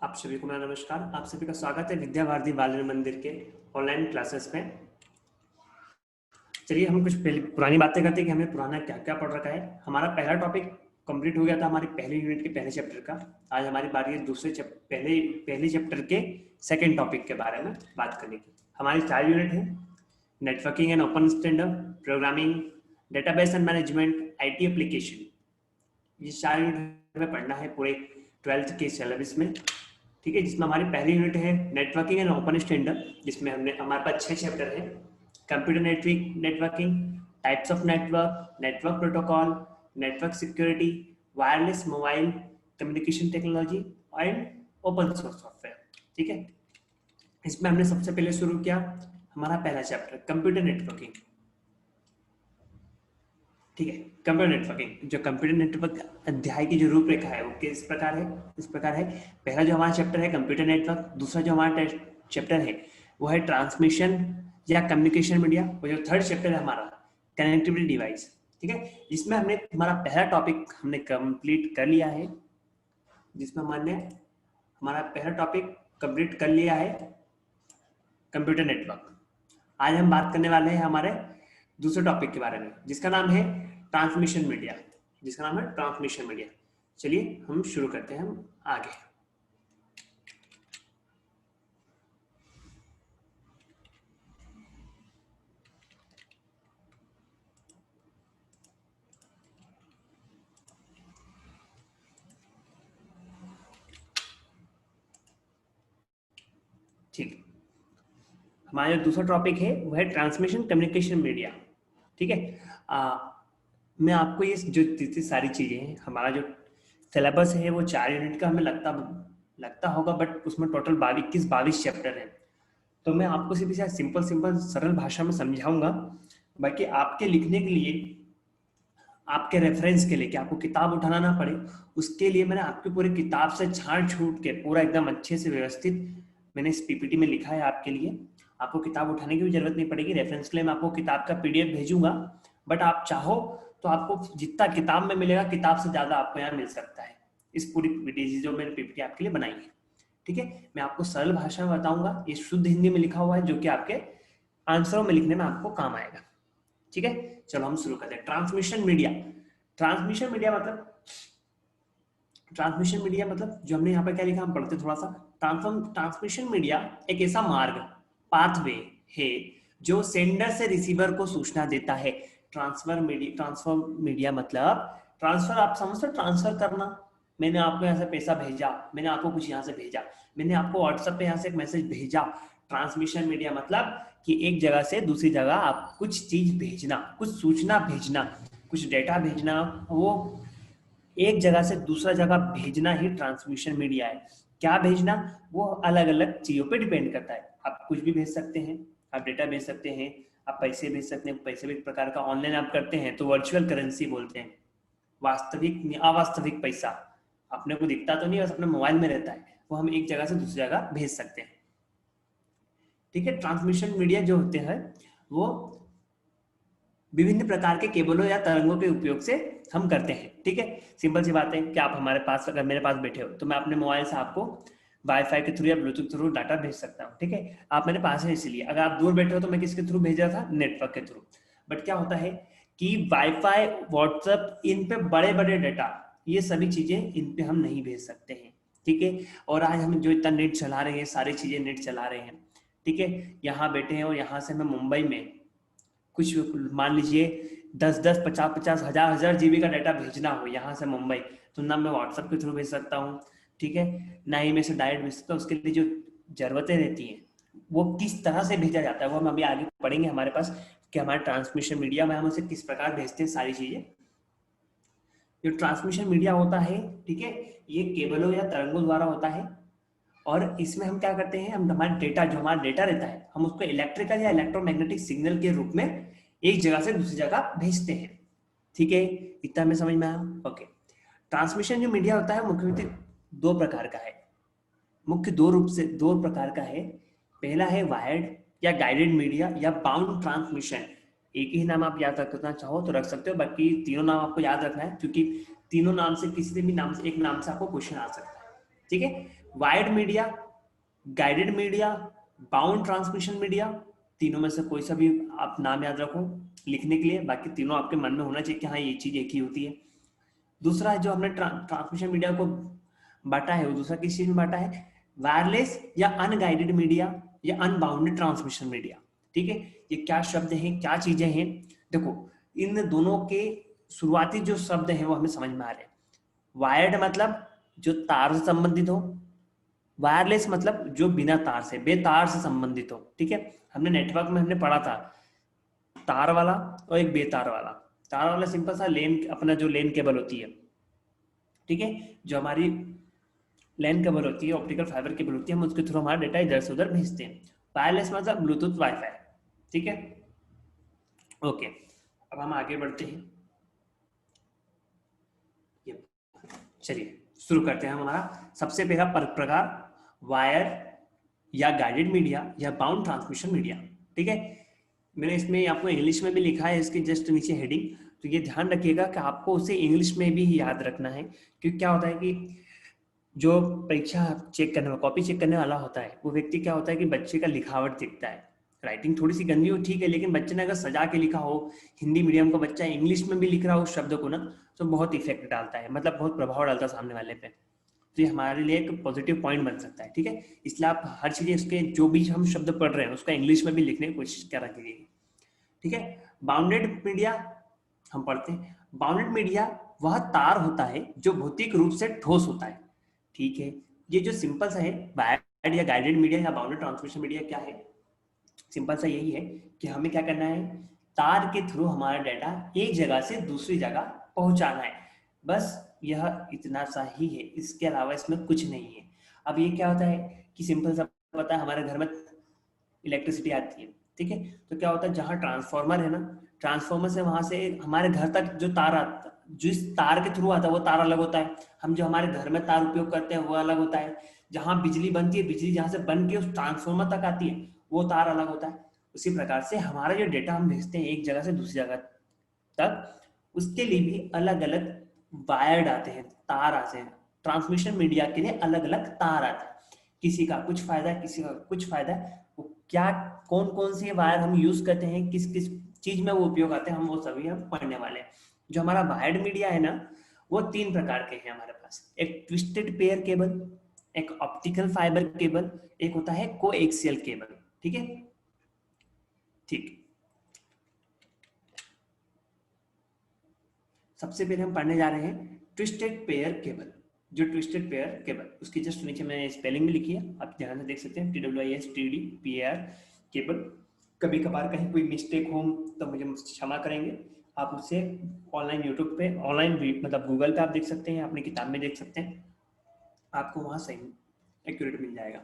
आप सभी को मेरा नमस्कार। आप सभी का स्वागत है विद्या भारती बाल मंदिर के ऑनलाइन क्लासेस में। चलिए हम कुछ पहले पुरानी बातें करते हैं कि हमने पुराना क्या क्या पढ़ रखा है। हमारा पहला टॉपिक कंप्लीट हो गया था हमारी पहली यूनिट के पहले चैप्टर का। आज हमारी बारी है पहले चैप्टर के सेकेंड टॉपिक के बारे में बात करने की। हमारी 4 यूनिट है, networking and open standard, programming, database and management, IT application. ये 4 यूनिट में पढ़ना है पूरे 12th के सिलेबस में, ठीक है। जिसमें हमारी पहली यूनिट है नेटवर्किंग एंड ओपन स्टैंडर्ड, जिसमें हमारे पास 6 चैप्टर है। Computer networking, types of network, network protocol, network security, wireless mobile communication technology and open source software, ठीक है। इसमें हमने सबसे पहले शुरू किया हमारा पहला चैप्टर कंप्यूटर नेटवर्किंग, ठीक है। कंप्यूटर नेटवर्किंग, जो कंप्यूटर नेटवर्क अध्याय की जो रूपरेखा है वो किस प्रकार है, इस प्रकार है। पहला जो हमारा चैप्टर है कंप्यूटर नेटवर्क, दूसरा जो हमारा चैप्टर है वो है ट्रांसमिशन या कम्युनिकेशन मीडिया, और जो थर्ड चैप्टर है हमारा कनेक्टिविटी डिवाइस, ठीक है। जिसमें हमने हमारा पहला टॉपिक हमने कंप्लीट कर लिया है, जिसमें हमने हमारा पहला टॉपिक कंप्लीट कर लिया है कंप्यूटर नेटवर्क। आज हम बात करने वाले हैं हमारे दूसरे टॉपिक के बारे में, जिसका नाम है ट्रांसमिशन मीडिया, चलिए हम शुरू करते हैं हम आगे। ठीक, हमारा जो दूसरा टॉपिक है वो है ट्रांसमिशन कम्युनिकेशन मीडिया, ठीक है। मैं आपको ये जो जितनी सारी चीजें हैं, हमारा जो सिलेबस है वो 4 यूनिट का हमें लगता होगा, बट उसमें टोटल 22 चैप्टर है। तो मैं आपको सिर्फ सिंपल सरल भाषा में समझाऊंगा। बाकी आपके लिखने के लिए, आपके रेफरेंस के लिए, कि आपको किताब उठाना ना पड़े, उसके लिए मैंने आपकी पूरी किताब से छांट छूट के पूरा एकदम अच्छे से व्यवस्थित मैंने इस PPT में लिखा है आपके लिए। आपको किताब उठाने की भी जरूरत नहीं पड़ेगी। रेफरेंस के लिए मैं आपको किताब का PDF भेजूंगा, बट आप चाहो तो आपको जितना किताब में मिलेगा, किताब से ज्यादा आपको यहाँ मिल सकता है इस पूरी PPT जो मैंने PPT आपके लिए बनाई है, ठीक है। मैं आपको सरल भाषा में बताऊंगा, ये शुद्ध हिंदी में लिखा हुआ है, जो कि आपके आंसरों में लिखने में आपको काम आएगा, ठीक है। चलो हम शुरू करते हैं। ट्रांसमिशन मीडिया मतलब जो हमने यहाँ पर क्या लिखा, हम पढ़ते थोड़ा सा। ट्रांसमिशन मीडिया एक ऐसा मार्ग, पाथवे है जो सेंडर से रिसीवर को सूचना देता है। ट्रांसफर मीडिया मतलब ट्रांसफर, आप समझते हो, ट्रांसफर करना। मैंने आपको यहाँ से पैसा भेजा, मैंने आपको कुछ यहाँ से भेजा, मैंने आपको व्हाट्सएप पे यहाँ से एक मैसेज भेजा। ट्रांसमिशन मीडिया मतलब कि एक जगह से दूसरी जगह आप कुछ चीज भेजना, कुछ सूचना भेजना, कुछ डेटा भेजना, वो एक जगह से दूसरा जगह भेजना ही ट्रांसमिशन मीडिया है। क्या भेजना, वो अलग अलग चीजों पे डिपेंड करता है। आप कुछ भी भेज सकते हैं, आप डेटा भेज सकते हैं, आप पैसे भेज सकते हैं। पैसे भी एक प्रकार का ऑनलाइन आप करते हैं तो वर्चुअल करेंसी बोलते हैं। वास्तविक अवास्तविक पैसा अपने को दिखता तो नहीं, बस अपने मोबाइल में रहता है, वो हम एक जगह से दूसरी जगह भेज सकते हैं, ठीक है। ट्रांसमिशन मीडिया जो होते हैं वो विभिन्न प्रकार के केबलों या तरंगों के उपयोग से हम करते हैं, ठीक है। सिंपल सी बात है कि आप हमारे पास, अगर मेरे पास बैठे हो तो मैं अपने मोबाइल से आपको वाईफाई के थ्रू या ब्लूटूथ थ्रू डाटा भेज सकता हूँ, ठीक है। आप मेरे पास है इसलिए। अगर आप दूर बैठे हो तो मैं किसके थ्रू भेज रहा था, नेटवर्क के थ्रू। बट क्या होता है कि वाईफाई, व्हाट्सएप, इन पे बड़े बड़े डाटा, ये सभी चीजें इन पे हम नहीं भेज सकते हैं, ठीक है। और आज हम जो इतना नेट चला रहे हैं, सारी चीजें नेट चला रहे हैं, ठीक है। यहाँ बैठे हैं और यहाँ से मैं मुंबई में कुछ मान लीजिए 10-10, 50-50, हजार GB का डाटा भेजना हो यहाँ से मुंबई, तो ना मैं व्हाट्सएप के थ्रू भेज सकता हूँ, ठीक है, ना ही मैं इसे डायरेक्ट भेज सकता हूँ। उसके लिए जो जरूरतें रहती हैं वो किस तरह से भेजा जाता है, वो हम अभी आगे पढ़ेंगे हमारे पास, कि हमारे ट्रांसमिशन मीडिया में हम उसे किस प्रकार भेजते हैं, सारी चीजें। जो ट्रांसमिशन मीडिया होता है, ठीक है, ये केबलों या तरंगों द्वारा होता है। और इसमें हम क्या करते हैं, हम हमारा डेटा रहता है, हम उसको इलेक्ट्रिकल या इलेक्ट्रोमैग्नेटिक सिग्नल के रूप में एक जगह से दूसरी जगह भेजते हैं, ठीक है। इतना में समझ में आया, ओके। ट्रांसमिशन जो मीडिया होता है मुख्य 2 प्रकार का है, मुख्य 2 प्रकार का है। पहला है वायर्ड या गाइडेड मीडिया या बाउंड ट्रांसमिशन। एक ही नाम आप याद रखना चाहो तो रख सकते हो, बाकी तीनों नाम आपको याद रखना है, क्योंकि तीनों नाम से किसी भी नाम से, एक नाम से आपको क्वेश्चन आ सकता है, ठीक है। Wired media, guided media, bound transmission media, तीनों में से कोई सा भी आप नाम याद रखो लिखने के लिए, बाकी तीनों आपके मन में होना चाहिए कि हाँ ये चीज एक ही होती है। दूसरा जो हमने ट्रांसमिशन मीडिया को बांटा है, वो दूसरा किस चीज में बांटा है, वायरलेस या अनगाइडेड मीडिया या अनबाउंडेड ट्रांसमिशन मीडिया। ठीक है, ये क्या शब्द हैं, क्या चीजें हैं, देखो इन दोनों के शुरुआती जो शब्द हैं वो हमें समझ में आ रहे हैं। वायर्ड मतलब जो तार से संबंधित हो, वायरलेस मतलब जो बिना तार से, बेतार से संबंधित हो। ठीक है, हमने नेटवर्क में हमने पढ़ा था तार वाला और एक बेतार वाला। तार वाला सिंपल सा लेन, अपना जो लेन केबल होती है, ठीक है, जो हमारी लैन केबल होती है, ऑप्टिकल फाइबर केबल होती है, हम उसके थ्रू हमारा डेटा इधर से उधर भेजते हैं। वायरलेस मतलब ब्लूटूथ वाईफाई। ठीक है, ओके, अब हम आगे बढ़ते हैं। चलिए शुरू करते हैं। हमारा सबसे पहला प्रकार वायर या गाइडेड मीडिया या बाउंड ट्रांसमिशन मीडिया। ठीक है, मैंने इसमें आपको इंग्लिश में भी लिखा है इसके जस्ट नीचे हेडिंग, तो ये ध्यान रखिएगा कि आपको उसे इंग्लिश में भी याद रखना है, क्योंकि क्या होता है कि जो परीक्षा चेक करने वाला, कॉपी चेक करने वाला होता है, वो व्यक्ति क्या होता है कि बच्चे का लिखावट देखता है। राइटिंग थोड़ी सी गंदी हो ठीक है, लेकिन बच्चे ने अगर सजा के लिखा हो, हिंदी मीडियम का बच्चा इंग्लिश में भी लिख रहा हो उस शब्द को ना, तो बहुत इफेक्ट डालता है, मतलब बहुत प्रभाव डालता है सामने वाले पे। तो ये हमारे लिए एक पॉजिटिव पॉइंट बन सकता है। ठीक है, इसलिए आप हर चीज इसके जो भी हम शब्द पढ़ रहे हैं उसका इंग्लिश में भी लिखने की कोशिश करा कीजिए। ठीक है, बाउंडेड मीडिया हम पढ़ते हैं। बाउंडेड मीडिया वह तार होता है जो भौतिक रूप से ठोस होता है। ठीक है, ये जो सिंपल सा है, वायर्ड या गाइडेड मीडिया या बाउंडेड ट्रांसमिशन मीडिया क्या है, सिंपल सा यही है कि हमें क्या करना है, तार के थ्रू हमारा डाटा एक जगह से दूसरी जगह पहुंचाना है, बस यह इतना सा ही है, इसके अलावा इसमें कुछ नहीं है। अब ये क्या होता है कि सिंपल सा पता है, हमारे घर में इलेक्ट्रिसिटी आती है। ठीक है, तो क्या होता है, जहाँ ट्रांसफार्मर है ना, ट्रांसफार्मर से वहां से हमारे घर तक जो तार आता, जिस तार के थ्रू आता है वो तार अलग होता है। हम जो हमारे घर में तार उपयोग करते हैं वो अलग होता है। जहाँ बिजली बनती है, बिजली जहाँ से बन के उस ट्रांसफार्मर तक आती है, वो तार अलग होता है। उसी प्रकार से हमारा जो डेटा हम भेजते हैं एक जगह से दूसरी जगह तक, उसके लिए भी अलग अलग वायर्ड आते हैं, तार आते हैं। ट्रांसमिशन मीडिया के लिए अलग अलग तार आते हैं, किसी का कुछ फायदा है, किसी का कुछ फायदा है। वो क्या, कौन कौन से वायर हम यूज करते हैं, किस किस चीज में वो उपयोग आते हैं, हम वो सभी हम पढ़ने वाले हैं। जो हमारा वायर्ड मीडिया है ना, वो 3 प्रकार के हैं हमारे पास। एक ट्विस्टेड पेयर केबल, एक ऑप्टिकल फाइबर केबल, एक होता है कोएक्सियल केबल। ठीक है, ठीक, सबसे पहले हम पढ़ने जा रहे हैं ट्विस्टेड पेयर केबल। जो ट्विस्टेड पेयर केबल, उसकी जस्ट नीचे मैंने स्पेलिंग भी लिखी है, आप ध्यान से देख सकते हैं, TWISTED केबल। कभी कभार कहीं कोई मिस्टेक हो तो मुझे क्षमा करेंगे, आप उसे ऑनलाइन यूट्यूब पे, ऑनलाइन मतलब गूगल पे आप देख सकते हैं, अपनी किताब में देख सकते हैं, आपको वहां सही एक्यूरेट मिल जाएगा।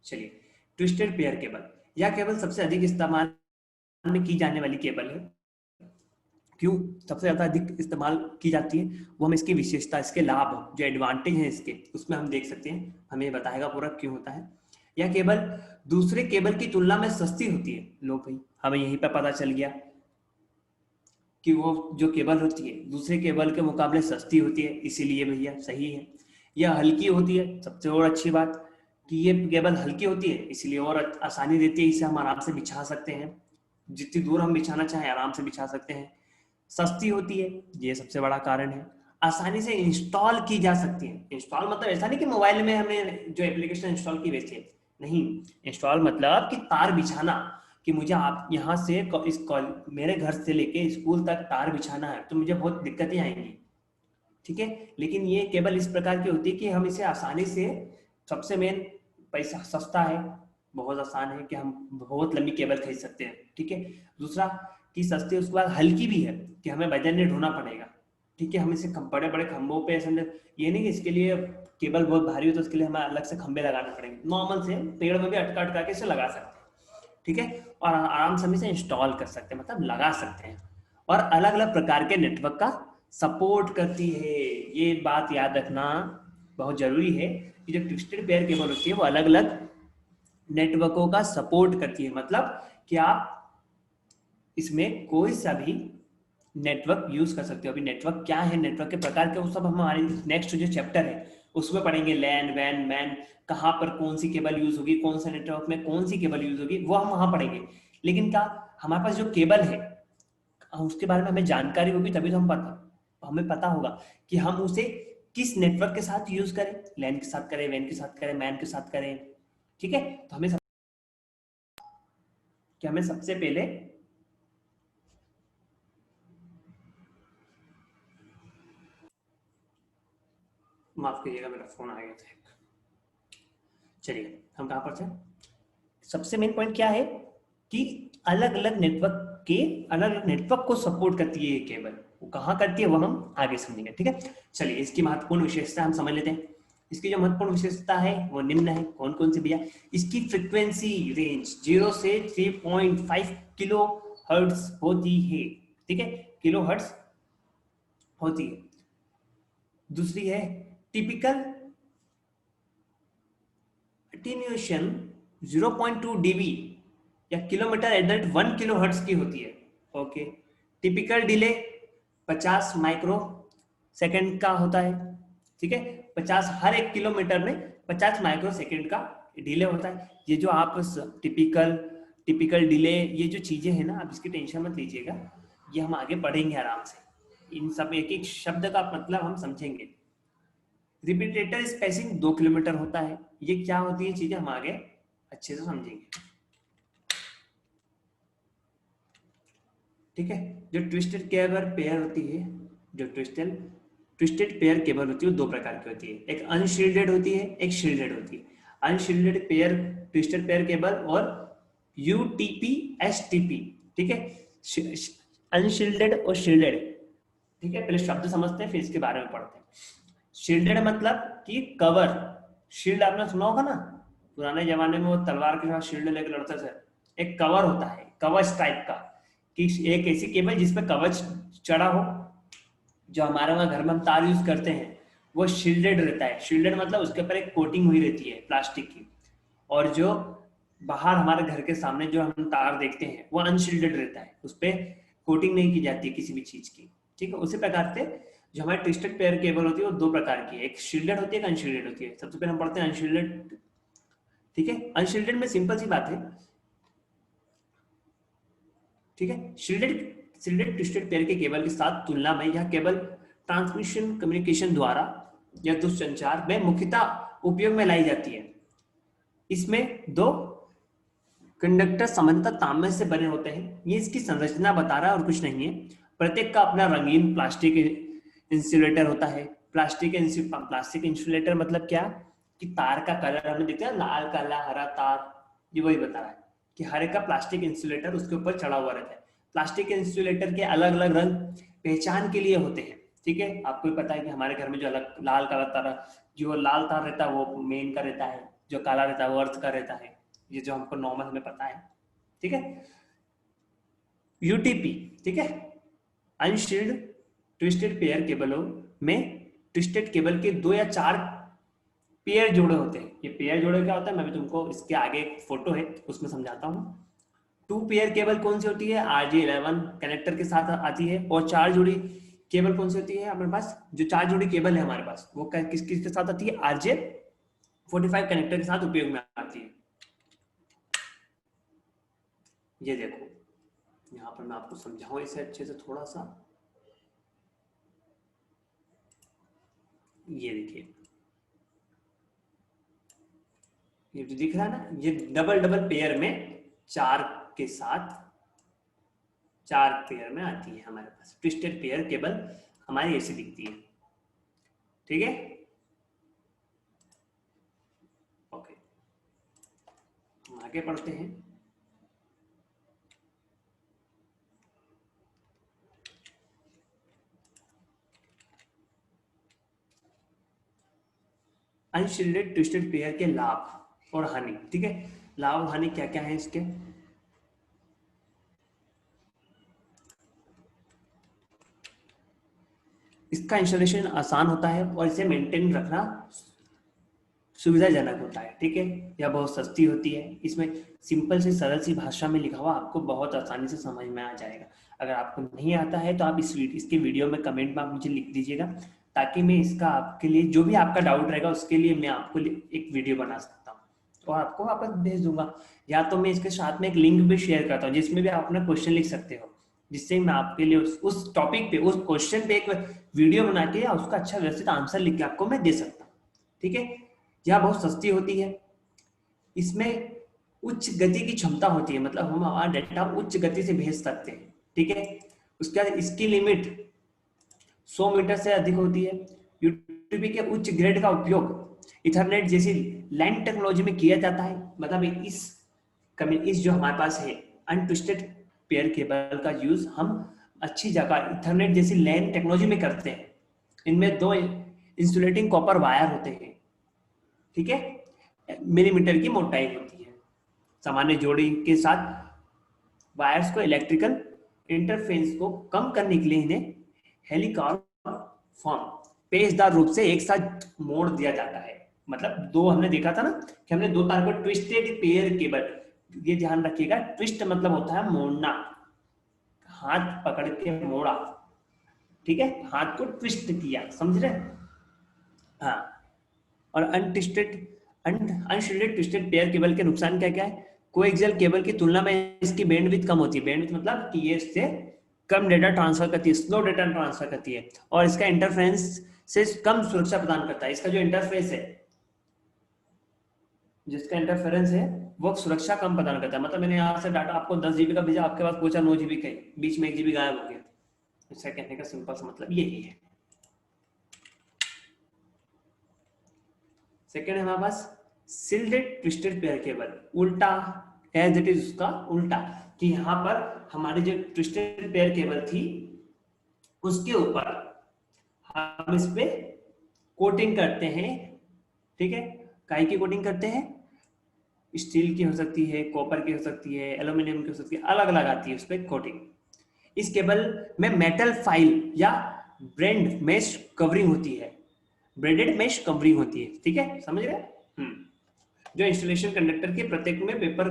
चलिए, ट्विस्टेड पेयर केबल, यह केबल सबसे अधिक इस्तेमाल में की जाने वाली केबल है। क्यों सबसे ज्यादा अधिक इस्तेमाल की जाती है, वो हम इसकी विशेषता, इसके लाभ, जो एडवांटेज है इसके, उसमें हम देख सकते हैं, हमें बताएगा पूरा क्यों होता है। यह केबल दूसरे केबल की तुलना में सस्ती होती है। लो भाई, हमें यहीं पर पता चल गया कि वो जो केबल होती है दूसरे केबल के मुकाबले सस्ती होती है, इसीलिए भैया सही है। यह हल्की होती है, सबसे और अच्छी बात कि ये केबल हल्की होती है, इसलिए और आसानी देती है, इसे हम आराम से बिछा सकते हैं, जितनी दूर हम बिछाना चाहें आराम से बिछा सकते हैं। सस्ती होती है, ये सबसे बड़ा कारण है। आसानी से इंस्टॉल की जा सकती है। इंस्टॉल मतलब ऐसा नहीं कि मोबाइल में हमने जो एप्लीकेशन इंस्टॉल की वैसे, नहीं, इंस्टॉल मतलब कि तार बिछाना, कि मुझे आप यहाँ से इस मेरे घर से लेके स्कूल तक तार बिछाना है तो मुझे बहुत दिक्कतें आएंगी। ठीक है, लेकिन ये केबल इस प्रकार की होती है कि हम इसे आसानी से, सबसे मेन पैसा सस्ता है, बहुत आसान है कि हम बहुत लंबी केबल खरीद सकते हैं। ठीक है, दूसरा कि सस्ती, उसके बाद हल्की भी है कि हमें वजन नहीं ढोना पड़ेगा। ठीक है, हम इसे बड़े बड़े खंभों पे, ये नहीं कि इसके लिए केबल बहुत भारी हो तो उसके लिए हमें अलग से खंभे लगाने पड़ेंगे, नॉर्मल से पेड़ में भी अटका अटका के इसे लगा सकते हैं। ठीक है, और आराम से हम इसे इंस्टॉल कर सकते हैं, मतलब लगा सकते हैं, और अलग अलग प्रकार के नेटवर्क का सपोर्ट करती है। ये बात याद रखना बहुत जरूरी है कि जो ट्विस्टेड पेयर केबल होती है वो अलग अलग नेटवर्कों का सपोर्ट करती है, मतलब कि आप इसमें कोई सा भी नेटवर्क यूज कर सकते हो। अभी नेटवर्क क्या है, नेटवर्क के प्रकार के, वो सब हमारे नेक्स्ट जो चैप्टर है उसमें पढ़ेंगे लैन वैन मैन, कहाँ पर कौन सी केबल यूज होगी, कौन सा नेटवर्क में कौन सी केबल यूज होगी, वो हम वहां पढ़ेंगे। लेकिन क्या हमारे पास जो केबल है उसके बारे में हमें जानकारी होगी, तभी तो हमें पता होगा कि हम उसे किस नेटवर्क के साथ यूज करें, लैन के साथ करें, वैन के साथ करें, मैन के साथ करें। ठीक है, तो हमें सबसे पहले माफ करिएगा, मेरा फोन आ गया था। चलिए हम कहां पर थे। सबसे मेन पॉइंट क्या है कि अलग अलग नेटवर्क को सपोर्ट करती है ये केबल, वो कहाँ करती है वो हम आगे समझेंगे। ठीक है, चलिए इसकी महत्वपूर्ण विशेषता हम समझ लेते हैं। इसकी जो महत्वपूर्ण विशेषता है वो निम्न है। कौन कौन सी भैया? इसकी फ्रीक्वेंसी रेंज 0 से 3.5 किलो हर्ट्ज होती है। ठीक है, किलो हर्ट्ज होती है। दूसरी है टिपिकल अटेन्यूएशन 0.2 dB या kilometre at the rate 1 kilo hertz की होती है। Okay, typical delay 50 micro second का होता है। ठीक है, 50 हर 1 किलोमीटर में 50 माइक्रो सेकंड का डिले होता है। ये जो आप टिपिकल डिले, ये जो चीजें हैं ना, आप इसकी टेंशन मत लीजिएगा, ये हम आगे पढ़ेंगे आराम से। इन सब एक एक शब्द का मतलब हम समझेंगे। रिपीटेटर स्पेसिंग 2 किलोमीटर होता है। ये क्या होती है चीजें हम आगे अच्छे से समझेंगे। ठीक है, जो ट्विस्टेड केबल पेयर होती है, जो ट्विस्टेड पेयर केबल होती है वो 2 प्रकार की होती है। एक अनशील्डेड होती है, एक शील्डेड होती है। Unshielded pair twisted pair cable और यूटीपी एसटीपी। ठीक है, अनशील्डेड और शील्डेड। ठीक है, पहले शब्द समझते हैं फिर इसके बारे में पढ़ते हैं। शील्डेड मतलब कि कवर। शील्ड आपने सुना होगा ना, पुराने जमाने में वो तलवार के साथ शील्ड लेकर लड़ते थे। एक कवर होता है, कवच टाइप का, कि एक ऐसी केबल जिसपे कवच चढ़ा हो। जो हमारे वहां घर में हम तार यूज करते हैं वो शील्डेड रहता है। शील्डेड मतलब उसके ऊपर एक कोटिंग हुई रहती है प्लास्टिक की। और जो बाहर हमारे घर के सामने जो हम तार देखते हैं वो अनशील्डेड रहता है, उस पर कोटिंग नहीं की जाती किसी भी चीज की। ठीक है, उसी प्रकार से जो हमारी ट्विस्टेड पेयर केबल होती है वो 2 प्रकार की है, एक शील्डेड होती है, एक अनशील्डेड होती है। सबसे पहले हम पढ़ते हैं अनशील्डेड। ठीक है, अनशील्डेड में सिंपल सी बात है। ठीक है, शील्डेड ट्विस्टेड पेयर के केबल के साथ तुलना में यह केबल ट्रांसमिशन कम्युनिकेशन द्वारा या दूरसंचार में मुख्यतः उपयोग में लाई जाती है। इसमें 2 कंडक्टर सामान्यतः तांबे से बने होते हैं। ये इसकी संरचना बता रहा है और कुछ नहीं है। प्रत्येक का अपना रंगीन प्लास्टिक इंसुलेटर होता है। प्लास्टिक इंसुलेटर मतलब क्या कि तार का कलर हमें दिखता है, लाल काला हरा तार, ये वही बता रहा है कि हर एक का प्लास्टिक इंसुलेटर उसके ऊपर चढ़ा हुआ रहता है। प्लास्टिक इंसुलेटर के अलग अलग रंग पहचान के लिए होते हैं। ठीक है, आपको पता है कि हमारे घर में जो अलग लाल काला तार, जो लाल तार रहता है वो मेन का रहता है, जो काला रहता है वो अर्थ का रहता है। ये जो हमको नॉर्मल हमें पता है। ठीक है, यूटीपी। ठीक है, अनशील्ड ट्विस्टेड पेयर केबलों में ट्विस्टेड केबल के 2 या 4 पेयर जोड़े होते हैं। ये पेयर जोड़े क्या होता है मैं भी तुमको इसके आगे एक फोटो है उसमें समझाता हूँ। 2 पेयर केबल कौन सी होती है? RJ11 कनेक्टर के साथ आती है। और 4 जोड़ी केबल कौन सी होती है हमारे पास? जो 4 जोड़ी केबल है हमारे पास वो किस किस के साथ आती है? RJ45 कनेक्टर के साथ उपयोग में आती है। ये देखो यहाँ पर मैं आपको समझाऊं इसे अच्छे से थोड़ा सा। ये देखिए, ये जो दिख रहा है ना, ये डबल पेयर में 4 के साथ 4 पेयर में आती है हमारे पास। ट्विस्टेड पेयर केबल हमारी ऐसी दिखती है। ठीक है, ओके, हम आगे पढ़ते हैं। अनशील्डेड ट्विस्टेड पेयर के लाभ और हानि। ठीक है, लाभ और हानि क्या क्या है इसके? इसका इंस्टॉलेशन आसान होता है और इसे मेंटेन रखना सुविधाजनक होता है। ठीक है, यह बहुत सस्ती होती है। इसमें सिंपल से सरल सी भाषा में लिखा हुआ आपको बहुत आसानी से समझ में आ जाएगा। अगर आपको नहीं आता है तो आप इसके वीडियो में कमेंट में आप मुझे लिख दीजिएगा ताकि मैं इसका आपके लिए जो भी आपका डाउट रहेगा उसके लिए मैं आपको एक वीडियो बना सकता हूँ और आपको वापस भेज दूंगा। या तो मैं इसके साथ में एक लिंक भी शेयर करता हूँ जिसमें भी आप अपना क्वेश्चन लिख सकते हो, जिससे मैं आपके लिए उस टॉपिक पे उस क्वेश्चन पे एक वीडियो बना के या उसका अच्छा व्यवस्थित आंसर लिख के आपको मैं दे सकता हूँ। ठीक है, यह बहुत सस्ती होती है, इसमें उच्च गति की क्षमता होती है, मतलब हम हमारा डेटा उच्च गति से भेज सकते हैं। ठीक है, उसके बाद इसकी लिमिट 100 मीटर से अधिक होती है। यूटीपी के उच्च ग्रेड का उपयोग इथरनेट जैसी लैन टेक्नोलॉजी में किया जाता है। मतलब इस जो हमारे पास है अनट्विस्टेड पेयर केबल का यूज हम अच्छी जगह इथरनेट जैसी लैन टेक्नोलॉजी में करते हैं। इनमें 2 इंसुलेटिंग कॉपर वायर होते हैं। ठीक है, मिलीमीटर की मोटाई होती है। सामान्य जोड़ी के साथ वायर्स को इलेक्ट्रिकल इंटरफेरेंस को कम करने के लिए इन्हें हेलिकॉप्टर फॉर्म पेचदार रूप से एक साथ मोड़ दिया जाता है। मतलब दो हमने देखा था ना कि हमने 2 तार को ट्विस्टेड पेयर केबल, ये ध्यान रखिएगा, ट्विस्ट मतलब होता है मोड़ना, हाथ पकड़ के मोड़ा। ठीक है, हाथ को ट्विस्ट किया, समझ रहे? हाँ, और अनशिल्डेड ट्विस्टेड पेयर केबल के नुकसान क्या क्या है? कोएक्सियल केबल की तुलना में इसकी बैंडविड्थ कम होती है। बैंडविड्थ मतलब कि ये इससे कम डेटा ट्रांसफर करती है, स्लो डेटा ट्रांसफर करती है, और इसका इंटरफेरेंस से कम सुरक्षा प्रदान करता है। इसका जो इंटरफेस है, जिसका इंटरफेरेंस है वो सुरक्षा कम प्रदान करता है। मतलब मैंने यहाँ से डाटा आपको 10 GB का भेजा, आपके पास पहुंचा 9 GB का, बीच में 1 GB गायब हो गया। इसका कहने का सिंपल सा मतलब यही है। सेकेंड है हमारे पास शिल्डेड ट्विस्टेड पेयर केबल, उल्टा एज इट इज, उसका उल्टा, कि यहाँ पर हमारी जो ट्विस्टेड पेयर केबल थी उसके ऊपर हम इस पे कोटिंग करते हैं। ठीक है, काहे की कोटिंग करते हैं? स्टील की हो सकती है, कॉपर की हो सकती है, एल्यूमिनियम की हो सकती है, अलग अलग आती है उस पर कोटिंग। इस केबल में मेटल फाइल या ब्रेंड मेश कवरिंग होती है, ब्रेडेड मेश कवरिंग होती है। ठीक है, समझ रहे? जो इंस्टॉलेशन कंडक्टर के प्रत्येक में पेपर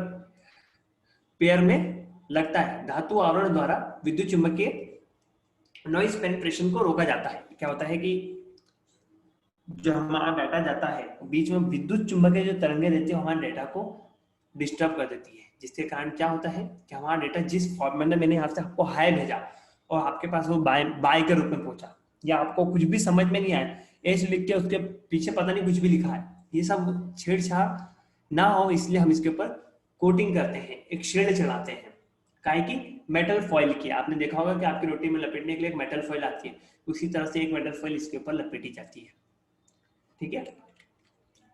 पेयर में लगता है। धातु आवरण द्वारा विद्युत चुंबकीय नॉइज पेनिट्रेशन को रोका जाता है। क्या होता है कि जो हमारा डाटा जाता है बीच में विद्युत चुंबकीय जो तरंगे देती है हमारे डेटा को डिस्टर्ब कर देती है, जिसके कारण क्या होता है कि हमारा डेटा जिस फॉर्म में मैंने यहाँ से आपको हाई भेजा और आपके पास वो बाय के रूप में पहुंचा, या आपको कुछ भी समझ में नहीं आया, एच लिख के उसके पीछे पता नहीं कुछ भी लिखा है, ये सब छेड़छाड़ ना हो इसलिए हम इसके ऊपर कोटिंग करते हैं, एक शेड चलाते हैं। काहे की मेटल फॉइल की, आपने देखा होगा कि आपकी रोटी में लपेटने के लिए एक मेटल फॉइल आती है, उसी तरह से एक मेटल फॉइल इसके ऊपर लपेटी जाती है। ठीक है,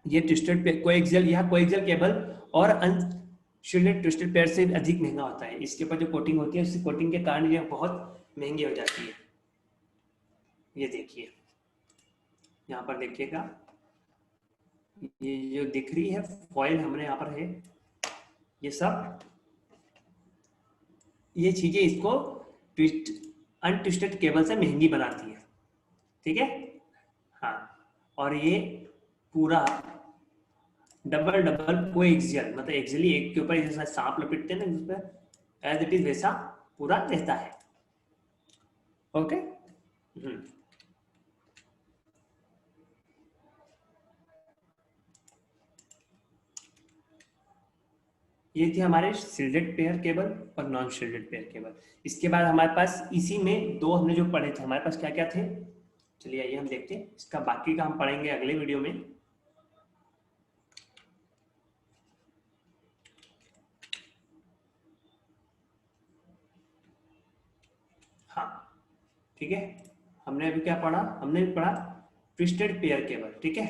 ये ट्विस्टेड कोएक्सियल, यह कोएक्सियल केबल और अनशिल्डेड ट्विस्टेड पेयर से अधिक महंगा होता है। इसके ऊपर जो कोटिंग होती है, उसी कोटिंग के कारण ये बहुत महंगी हो जाती है। ये देखिए, यहाँ पर देखिएगा, ये जो दिख रही है फॉइल हमने यहाँ पर है, ये सब ये चीजें इसको अनट्विस्टेड केबल से महंगी बनाती है। ठीक है, हाँ, और ये पूरा डबल कोएक्सियल, मतलब एक्सियली एक के ऊपर जैसा सांप लपेटते हैं ना, उस पर एज इट इज वैसा पूरा रहता है। ओके, ये थी हमारे शिल्डेड पेयर केबल और नॉन शिल्डेड पेयर केबल। इसके बाद हमारे पास इसी में 2 हमने जो पढ़े थे, हमारे पास क्या क्या थे, चलिए आइए हम देखते हैं। इसका बाकी का हम पढ़ेंगे अगले वीडियो में। हाँ, ठीक है, हमने अभी क्या पढ़ा? हमने भी पढ़ा ट्विस्टेड पेयर केबल। ठीक है,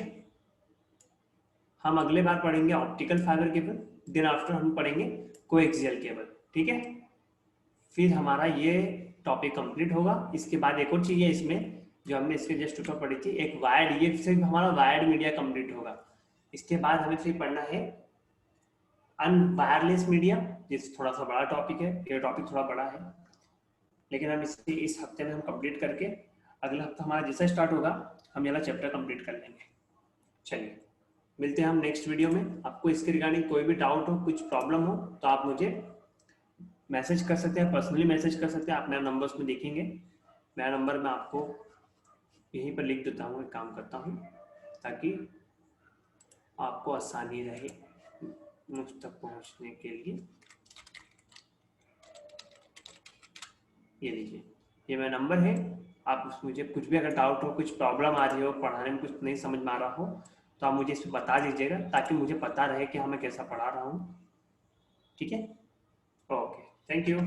हम अगले बार पढ़ेंगे optical fibre cable, then after हम पढ़ेंगे कोएक्सियल केबल। ठीक है, फिर हमारा ये टॉपिक कंप्लीट होगा। इसके बाद एक और चीज है इसमें जो हमने इसके जस्ट ऊपर पढ़ी थी, एक वायर्ड, ये सिर्फ हमारा वायर्ड मीडिया कंप्लीट होगा। इसके बाद हमें फिर पढ़ना है वायरलेस मीडिया, जिस थोड़ा सा बड़ा टॉपिक है, ये टॉपिक थोड़ा बड़ा है, लेकिन हम इसे इस हफ्ते में हम कंप्लीट करके अगला हफ्ता हमारा जैसा स्टार्ट होगा हम ये वाला चैप्टर कंप्लीट कर लेंगे। चलिए, मिलते हैं हम नेक्स्ट वीडियो में। आपको इसके रिगार्डिंग कोई भी डाउट हो, कुछ प्रॉब्लम हो, तो आप मुझे मैसेज कर सकते हैं, पर्सनली मैसेज कर सकते हैं। आप मेरा नंबर उसमें देखेंगे, मेरा नंबर मैं आपको यहीं पर लिख देता हूँ, एक काम करता हूँ ताकि आपको आसानी रहे मुझ तक पहुँचने के लिए। ये लीजिए, ये मेरा नंबर है। आप मुझे कुछ भी अगर डाउट हो, कुछ प्रॉब्लम आ रही हो, पढ़ाने में कुछ नहीं समझ में आ रहा हो, तो आप मुझे इस पर बता दीजिएगा ताकि मुझे पता रहे कि हाँ मैं कैसा पढ़ा रहा हूँ। ठीक है, ओके, थैंक यू।